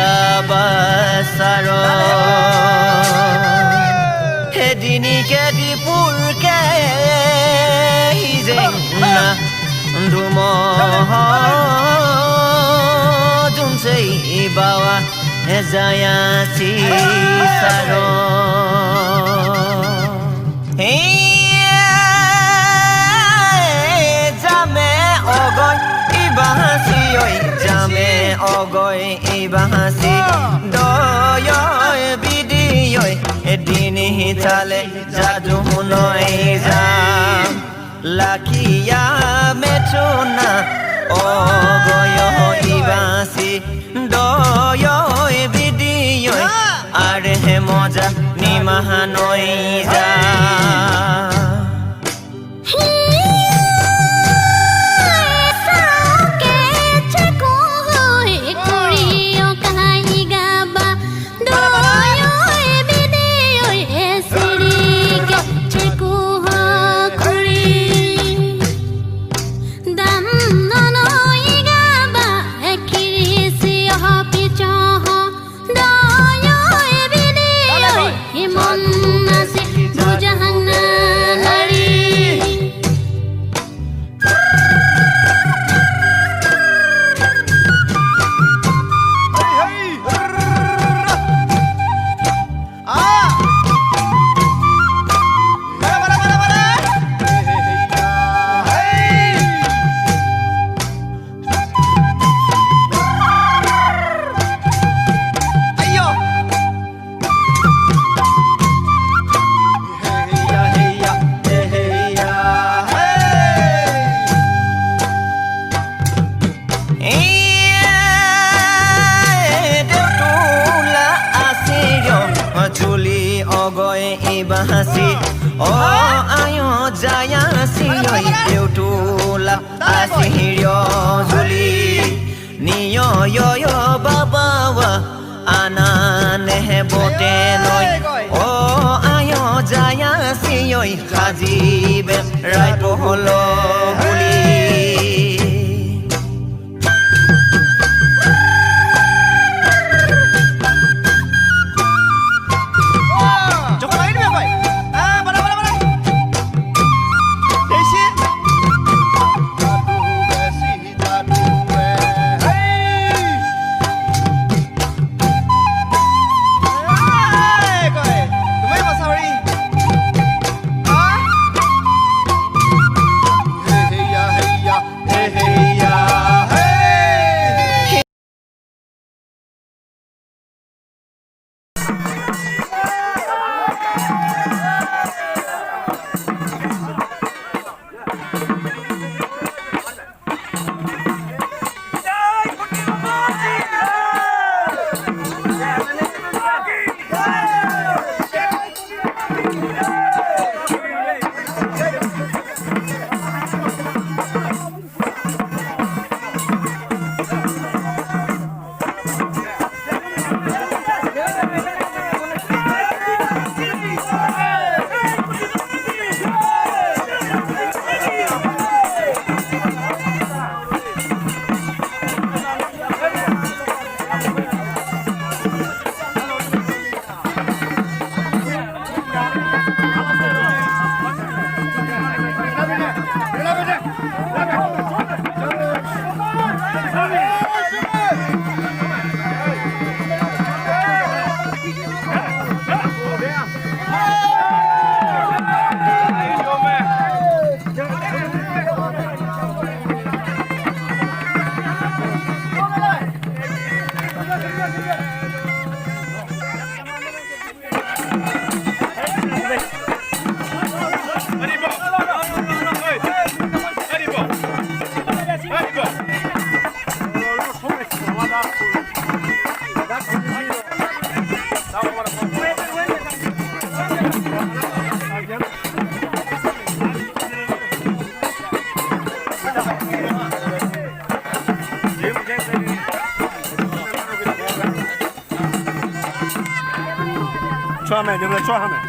Igabasaro Hedini kedi purke Hizengna Dumo Dunse ibawa Ezaya sisaro Jame ogoy ibahasi oi Jame ogoy ibahasi doyoy bidiyoy edini hitale jadu noy jam lakiya metuna ogoyo ibahasi doyoy bidiyoy arhe moja nimahanoy jam Ibahasi oh ayo jaya sioi deutula asihiryo zuli niyo yo yo babawa anane bote noi oh ayo jaya sioi hajibe rai poholo buli မယ်ဒီလိုချောဟမယ်